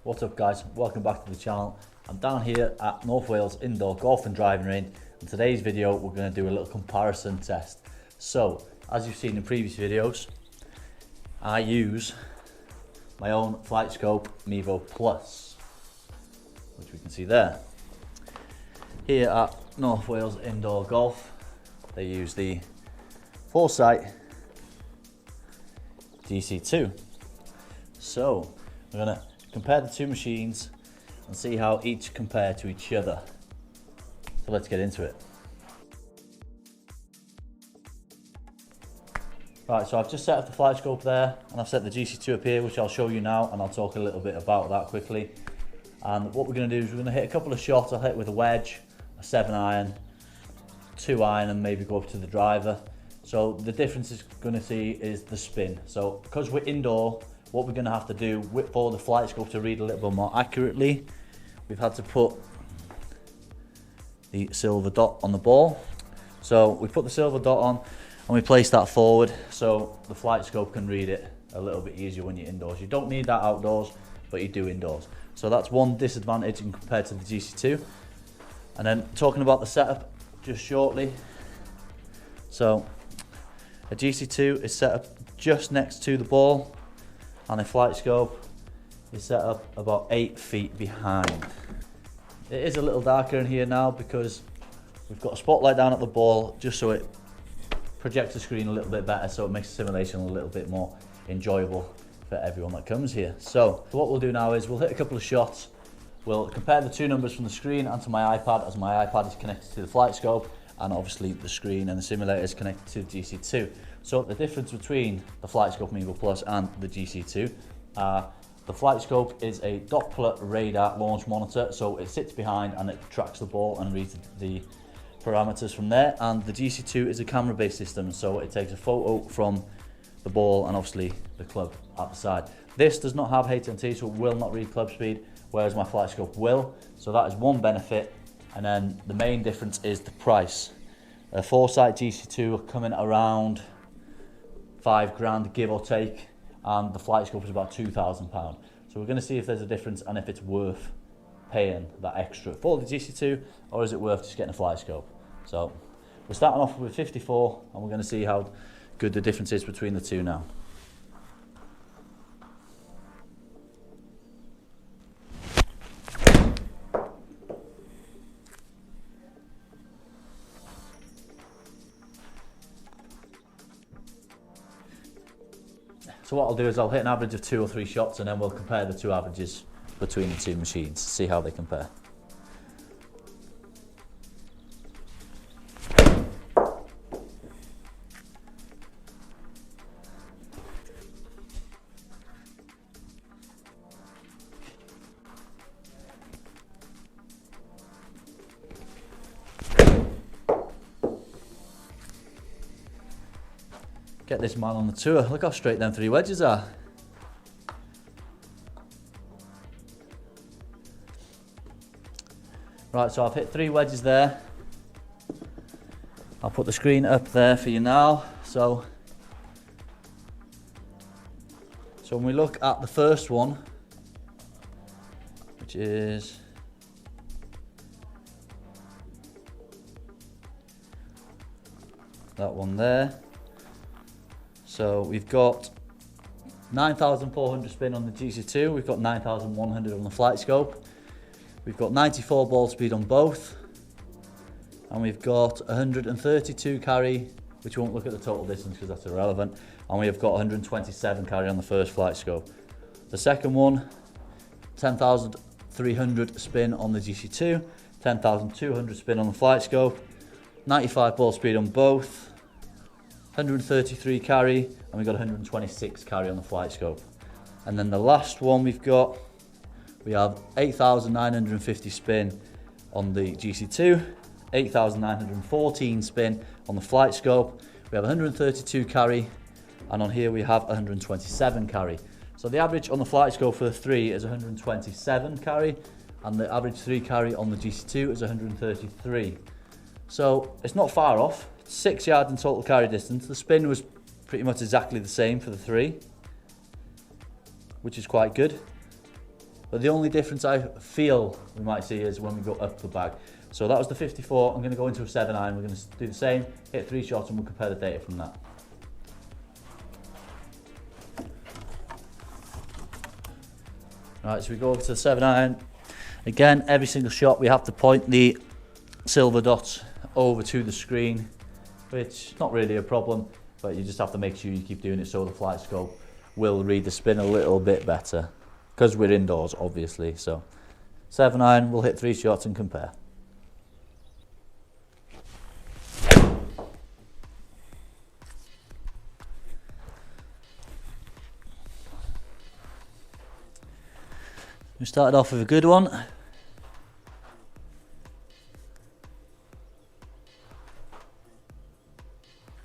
What's up guys, welcome back to the channel. I'm down here at North Wales Indoor Golf and Driving Range. In today's video we're going to do a little comparison test. So as you've seen in previous videos, I use my own FLIGHTSCOPE MEVO Plus, which we can see there. Here at North Wales Indoor Golf, they use the FORESIGHT GC2. So we're going to compare the two machines and see how each compare to each other. So let's get into it. Right, so I've just set up the FLIGHTSCOPE there and I've set the GC2 up here, which I'll show you now, and I'll talk a little bit about that quickly. And what we're going to do is we're going to hit a couple of shots. I'll hit with a wedge, a 7-iron, 2-iron, and maybe go up to the driver. So the difference is going to see is the spin. So because we're indoor, what we're going to have to do for the FLIGHTSCOPE to read a little bit more accurately, we've had to put the silver dot on the ball. So we put the silver dot on and we place that forward so the FLIGHTSCOPE can read it a little bit easier when you're indoors. You don't need that outdoors, but you do indoors. So that's one disadvantage compared to the GC2. And then talking about the setup just shortly. So a GC2 is set up just next to the ball, and a FLIGHTSCOPE is set up about 8 feet behind. It is a little darker in here now because we've got a spotlight down at the ball just so it projects the screen a little bit better, so it makes the simulation a little bit more enjoyable for everyone that comes here. So what we'll do now is we'll hit a couple of shots. We'll compare the two numbers from the screen onto my iPad, as my iPad is connected to the FLIGHTSCOPE, and obviously the screen and the simulator is connected to the GC2. So the difference between the FLIGHTSCOPE MEVO Plus and the GC2 the FLIGHTSCOPE is a Doppler radar launch monitor, so it sits behind and it tracks the ball and reads the parameters from there, and the GC2 is a camera based system, so it takes a photo from the ball and obviously the club at the side. This does not have HMT, so it will not read club speed, whereas my FLIGHTSCOPE will, so that is one benefit. And then the main difference is the price. A FORESIGHT GC2 are coming around £5 grand, give or take, and the FLIGHTSCOPE is about £2,000. So we're going to see if there's a difference and if it's worth paying that extra for the GC2, or is it worth just getting a FLIGHTSCOPE. So we're starting off with 54 and we're going to see how good the difference is between the two now. So what I'll do is I'll hit an average of 2 or 3 shots and then we'll compare the two averages between the two machines, see how they compare. Get this man on the tour. Look how straight them 3 wedges are. Right, so I've hit 3 wedges there. I'll put the screen up there for you now. So when we look at the first one, which is that one there. So we've got 9,400 spin on the GC2, we've got 9,100 on the FLIGHTSCOPE, we've got 94 ball speed on both, and we've got 132 carry, which won't look at the total distance because that's irrelevant, and we have got 127 carry on the first FLIGHTSCOPE. The second one, 10,300 spin on the GC2, 10,200 spin on the FLIGHTSCOPE, 95 ball speed on both, 133 carry, and we've got 126 carry on the FLIGHTSCOPE. And then the last one we have 8,950 spin on the GC2, 8,914 spin on the FLIGHTSCOPE, we have 132 carry, and on here we have 127 carry. So the average on the FLIGHTSCOPE for the 3 is 127 carry, and the average 3 carry on the GC2 is 133. So it's not far off. 6 yards in total carry distance. The spin was pretty much exactly the same for the 3, which is quite good. But the only difference I feel we might see is when we go up the bag. So that was the 54. I'm going to go into a 7-iron. We're going to do the same, hit 3 shots, and we'll compare the data from that. Right, so we go over to the 7-iron. Again, every single shot we have to point the silver dots over to the screen, which is not really a problem, but you just have to make sure you keep doing it so the flight scope will read the spin a little bit better, because we're indoors obviously. So 7-iron, we'll hit 3 shots and compare. We started off with a good one.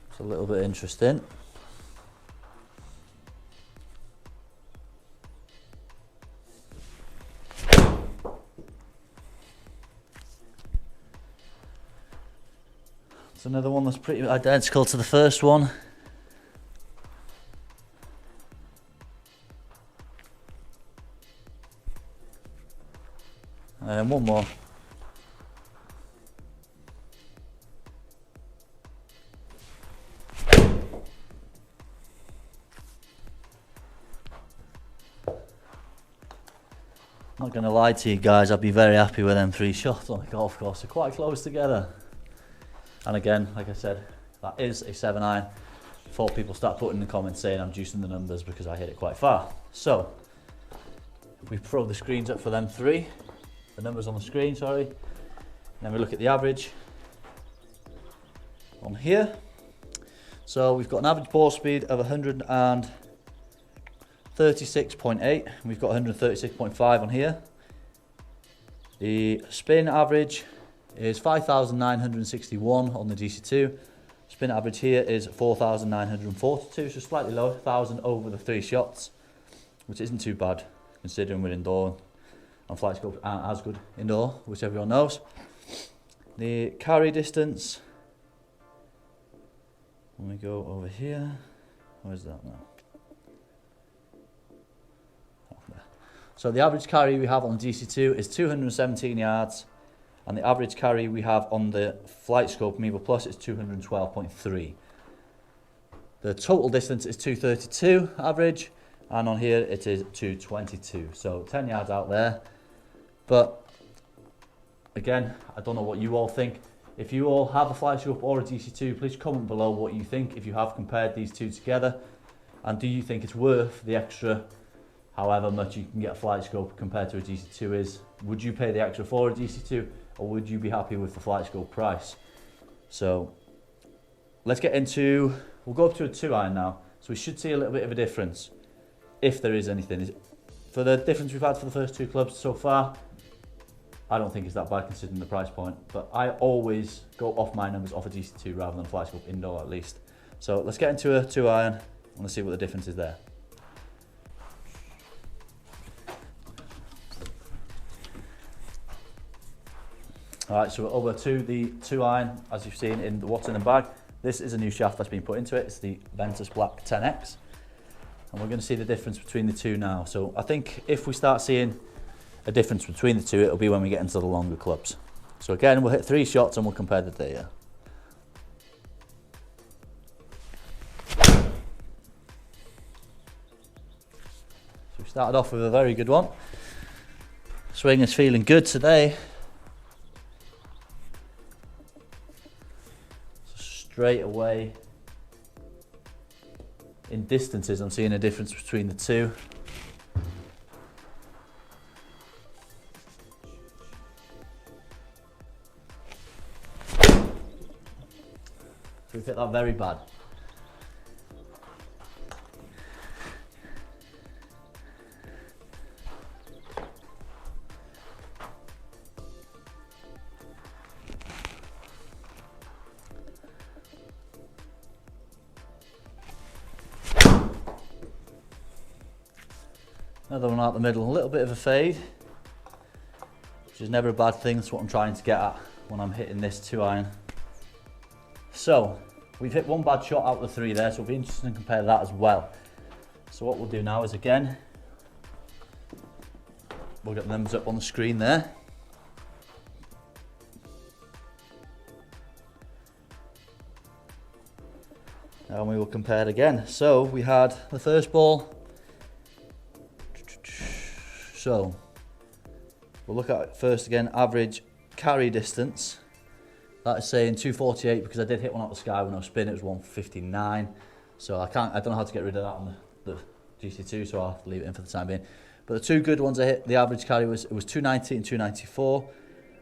It's a little bit interesting. It's another one that's pretty identical to the first one. And one more. Not going to lie to you guys, I'd be very happy with them 3 shots on a golf course. They're quite close together. And again, like I said, that is a 7-iron. Before people start putting in the comments saying I'm juicing the numbers because I hit it quite far. So, we throw the screens up for them 3. The numbers on the screen, sorry. And then we look at the average on here. So we've got an average ball speed of 136.8. We've got 136.5 on here. The spin average is 5,961 on the GC2. Spin average here is 4,942, so slightly low, 1,000 over the 3 shots, which isn't too bad considering we're indoor. And flight scopes aren't as good indoor, which everyone knows. The carry distance, when we go over here, where's that now? Oh, there. So the average carry we have on the GC2 is 217 yards, and the average carry we have on the FLIGHTSCOPE MEVO Plus is 212.3. The total distance is 232 average, and on here it is 222. So 10 yards out there. But again, I don't know what you all think. If you all have a FLIGHTSCOPE or a GC2, please comment below what you think if you have compared these two together. And do you think it's worth the extra, however much you can get a FLIGHTSCOPE compared to a GC2 is? Would you pay the extra for a GC2, or would you be happy with the FLIGHTSCOPE price? So let's get into, we'll go up to a 2-iron now. So we should see a little bit of a difference, if there is anything. For the difference we've had for the first 2 clubs so far, I don't think it's that bad considering the price point, but I always go off my numbers off a GC2 rather than a FLIGHTSCOPE indoor at least. So let's get into a 2-iron and let's see what the difference is there. Alright, so we're over to the 2-iron, as you've seen in the what's in the bag. This is a new shaft that's been put into it. It's the Ventus Black 10X. And we're going to see the difference between the two now. So I think if we start seeing a difference between the two, it'll be when we get into the longer clubs. So again, we'll hit 3 shots and we'll compare the data. So we started off with a very good one. Swing is feeling good today. So straight away, in distances, I'm seeing a difference between the two. We've hit that very bad. Another one out the middle, a little bit of a fade, which is never a bad thing. That's what I'm trying to get at when I'm hitting this 2-iron. So we've hit 1 bad shot out of the 3 there, so it'll be interesting to compare that as well. So what we'll do now is, again, we'll get the numbers up on the screen there. And we will compare it again. So we had the first ball. So we'll look at first again, average carry distance. That is saying 248 because I did hit one out the sky when I was spinning. It was 159. So I don't know how to get rid of that on the GC2, so I'll have to leave it in for the time being. But the two good ones I hit, the average carry was 290 and 294,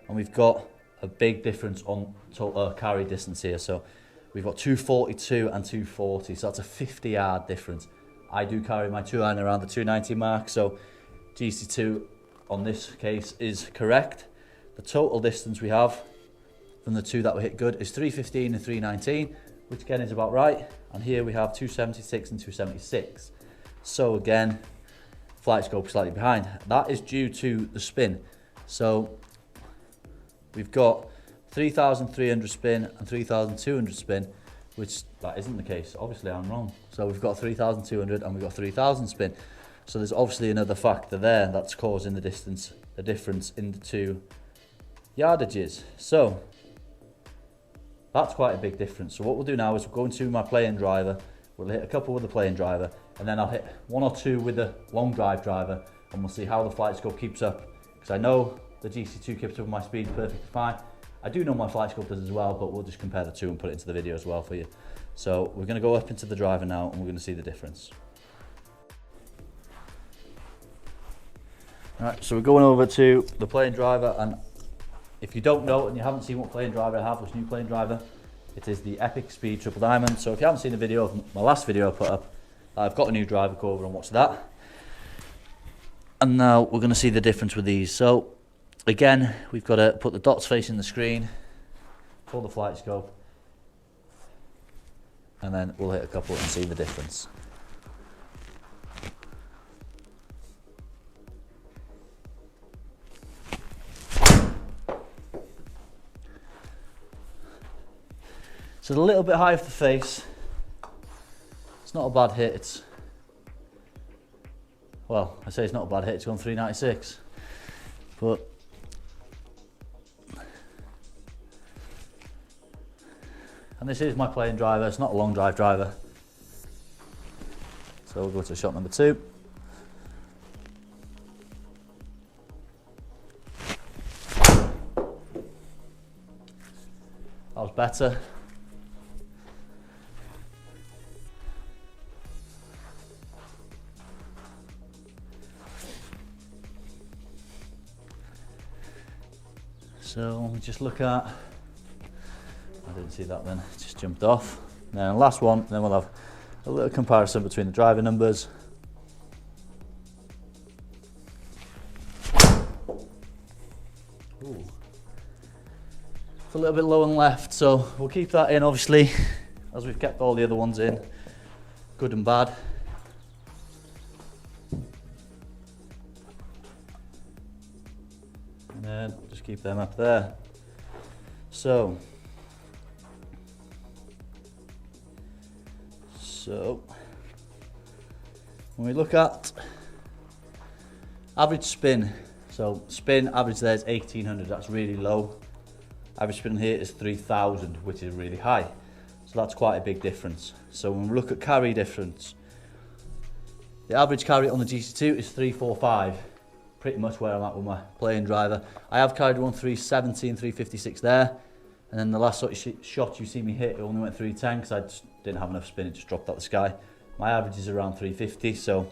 and we've got a big difference on total carry distance here. So we've got 242 and 240, so that's a 50-yard difference. I do carry my 2-iron around the 290 mark, so GC2 on this case is correct. The total distance we have from the two that we hit good is 315 and 319, which again is about right. And here we have 276 and 276. So again, FLIGHTSCOPE slightly behind. That is due to the spin. So we've got 3,300 spin and 3,200 spin, which that isn't the case. Obviously I'm wrong. So we've got 3,200 and we've got 3,000 spin. So there's obviously another factor there that's causing the difference in the two yardages. So that's quite a big difference. So what we'll do now is we'll go into my playing driver, we'll hit a couple with the playing driver, and then I'll hit one or two with the long drive driver, and we'll see how the FLIGHTSCOPE keeps up. Because I know the GC2 keeps up with my speed perfectly fine. I do know my FLIGHTSCOPE does as well, but we'll just compare the two and put it into the video as well for you. So we're going to go up into the driver now, and we're going to see the difference. Alright, so we're going over to the playing driver, and if you don't know and you haven't seen what playing driver I have, this new playing driver, it is the Epic Speed Triple Diamond. So if you haven't seen the video of my last video I put up, I've got a new driver, go over and watch that. And now we're going to see the difference with these. So again, we've got to put the dots facing the screen for the FLIGHTSCOPE, and then we'll hit a couple and see the difference. So it's a little bit high off the face. It's not a bad hit. Well, I say it's not a bad hit, it's gone 396. But and this is my playing driver, it's not a long drive driver. So we'll go to shot number 2. That was better. So we just look at, I didn't see that then, it just jumped off. Now last one, then we'll have a little comparison between the driver numbers. Ooh. It's a little bit low on left, so we'll keep that in obviously, as we've kept all the other ones in, good and bad. And then just keep them up there. So when we look at average spin, so spin average there is 1800, that's really low. Average spin here is 3000, which is really high. So that's quite a big difference. So when we look at carry difference, the average carry on the GC2 is 345. Pretty much where I'm at with my playing driver. I have carried one 370 and 356 there, and then the last sort of shot you see me hit, it only went 310 because I just didn't have enough spin, it just dropped out the sky. My average is around 350, so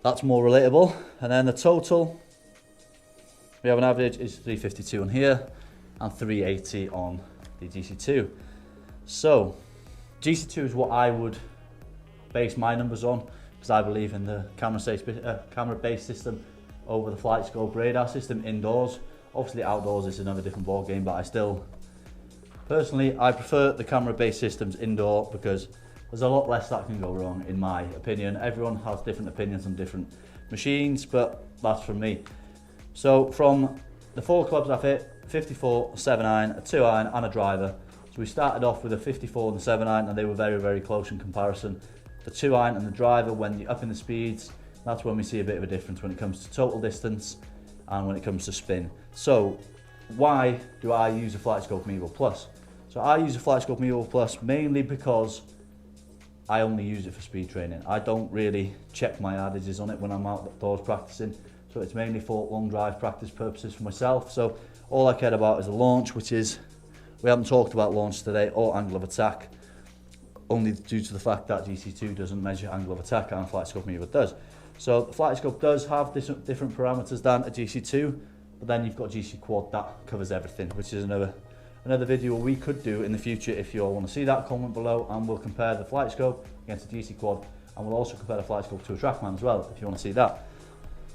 that's more relatable. And then the total, we have an average is 352 on here and 380 on the GC2. So GC2 is what I would base my numbers on, because I believe in the camera-based system over the FLIGHTSCOPE radar system indoors. Obviously outdoors is another different ball game, but I still, personally, I prefer the camera-based systems indoor because there's a lot less that can go wrong, in my opinion. Everyone has different opinions on different machines, but that's from me. So from the 4 clubs I've hit, 54, a 7-iron, a 2-iron and a driver. So we started off with a 54 and a 7-iron, and they were very, very close in comparison. The 2-iron and the driver, when you're up in the speeds, That's when we see a bit of a difference when it comes to total distance and when it comes to spin. So why do I use a FLIGHTSCOPE MEVO Plus? So I use a FLIGHTSCOPE MEVO Plus mainly because I only use it for speed training. I don't really check my yardages on it when I'm outdoors practicing. So it's mainly for long drive practice purposes for myself. So all I care about is the launch, which is, we haven't talked about launch today, or angle of attack, only due to the fact that GC2 doesn't measure angle of attack and FLIGHTSCOPE MEVO does. So the FLIGHTSCOPE does have different parameters than a GC2, but then you've got GC Quad that covers everything, which is another video we could do in the future. If you all want to see that, comment below and we'll compare the FLIGHTSCOPE against the GC Quad, and we'll also compare the FLIGHTSCOPE to a TrackMan as well, if you want to see that.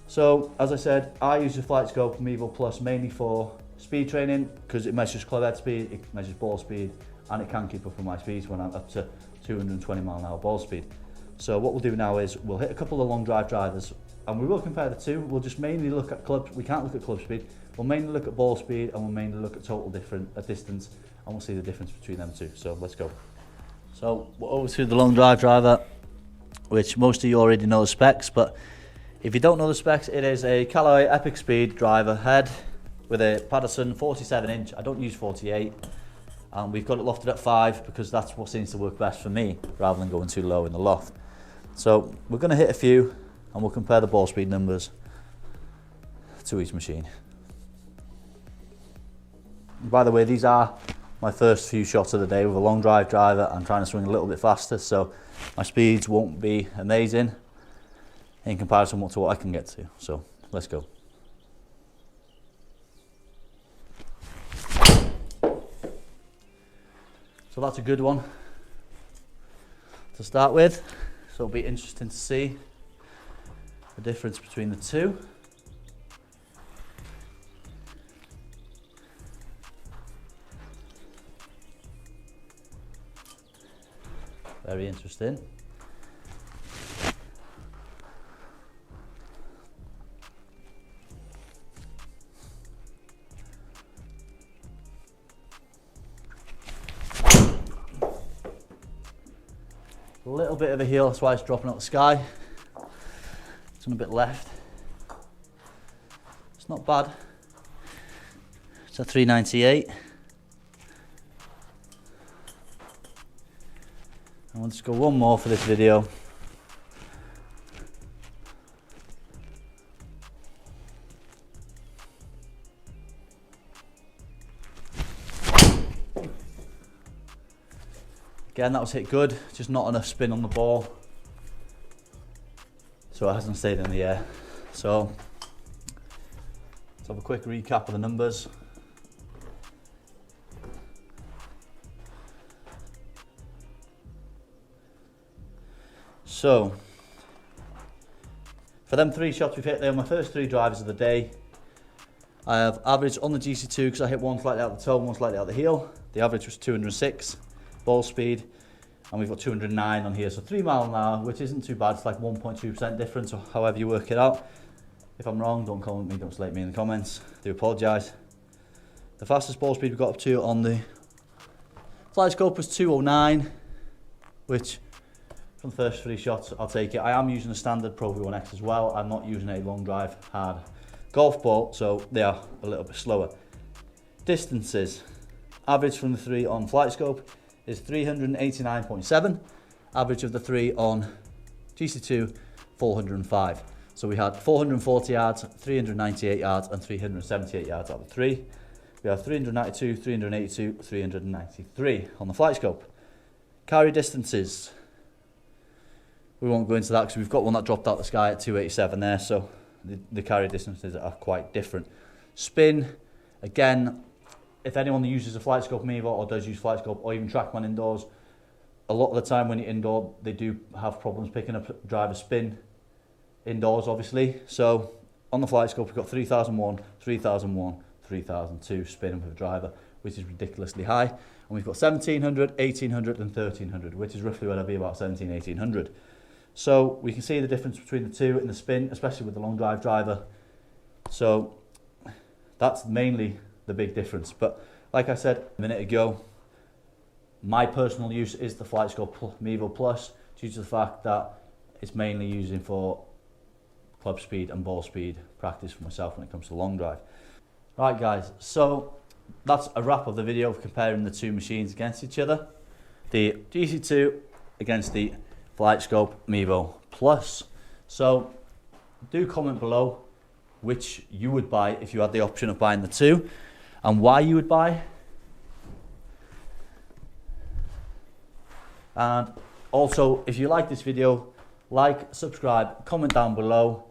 So as I said, I use the FLIGHTSCOPE MEVO Plus mainly for speed training because it measures club head speed, it measures ball speed, and it can keep up with my speeds when I'm up to 220 mile/h ball speed. So what we'll do now is we'll hit a couple of long drive drivers and we will compare the two. We'll just mainly look at club, we can't look at club speed, we'll mainly look at ball speed and we'll mainly look at total distance, and we'll see the difference between them two. So let's go. So we're over to the long drive driver, which most of you already know the specs, but if you don't know the specs, it is a Callaway Epic Speed driver head with a Patterson 47-inch. I don't use 48. And we've got it lofted at 5 because that's what seems to work best for me rather than going too low in the loft. So we're going to hit a few and we'll compare the ball speed numbers to each machine. And by the way, these are my first few shots of the day with a long drive driver. I'm trying to swing a little bit faster, so my speeds won't be amazing in comparison to what I can get to. So let's go. So that's a good one to start with. So it'll be interesting to see the difference between the two. Very interesting. A little bit of a heel, that's why it's dropping out the sky. It's on a bit left. It's not bad. It's a 398. And we'll just go one more for this video. Again, that was hit good, just not enough spin on the ball, so it hasn't stayed in the air. So let's have a quick recap of the numbers. So for them 3 shots we've hit, they were my first 3 drivers of the day. I have average on the GC2 because I hit one slightly out the toe and one slightly out the heel. The average was 206 ball speed, and we've got 209 on here, so 3 mph, which isn't too bad. It's like 1.2% difference, or however you work it out. If I'm wrong, don't comment me, don't slate me in the comments. I do apologise. The fastest ball speed we got up to on the FLIGHTSCOPE was 209, which from the first 3 shots, I'll take it. I am using a standard Pro V1X as well. I'm not using a long drive hard golf ball, so they are a little bit slower. Distances, average from the 3 on FLIGHTSCOPE is 389.7. Average of the 3 on GC2, 405. So we had 440 yards, 398 yards, and 378 yards out of the 3. We have 392, 382, 393 on the FLIGHTSCOPE. Carry distances. We won't go into that because we've got one that dropped out the sky at 287 there, so the carry distances are quite different. Spin, again, if anyone uses a FLIGHTSCOPE MEVO or does use FLIGHTSCOPE or even TrackMan indoors, a lot of the time when you're indoor, they do have problems picking up driver spin indoors, obviously. So on the FLIGHTSCOPE, we've got 3001, 3001, 3002 spin with a driver, which is ridiculously high. And we've got 1700, 1800, and 1300, which is roughly where I'll be about 17, 1800. So we can see the difference between the two in the spin, especially with the long drive driver. So that's mainly the big difference. But like I said a minute ago, my personal use is the FLIGHTSCOPE MEVO Plus due to the fact that it's mainly using for club speed and ball speed practice for myself when it comes to long drive. Right guys, so that's a wrap of the video of comparing the two machines against each other. The GC2 against the FLIGHTSCOPE MEVO Plus. So do comment below which you would buy if you had the option of buying the two, and why you would buy. And also, if you like this video, like, subscribe, comment down below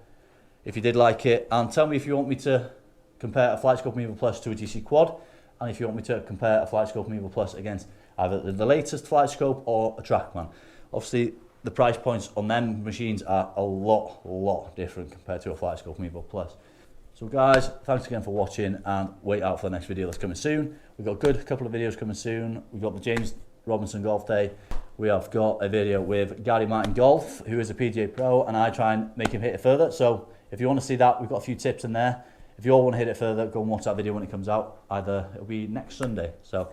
if you did like it, and tell me if you want me to compare a FLIGHTSCOPE MEVO Plus to a GC Quad, and if you want me to compare a FLIGHTSCOPE MEVO Plus against either the latest FLIGHTSCOPE or a TrackMan. Obviously, the price points on them machines are a lot different compared to a FLIGHTSCOPE MEVO Plus. So guys, thanks again for watching, and wait out for the next video that's coming soon. We've got a good couple of videos coming soon. We've got the James Robinson Golf Day. We have got a video with Gary Martin Golf, who is a PGA Pro, and I try and make him hit it further. So if you want to see that, we've got a few tips in there. If you all want to hit it further, go and watch that video when it comes out. Either it'll be next Sunday. So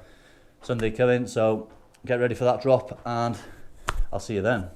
Sunday coming, so get ready for that drop, and I'll see you then.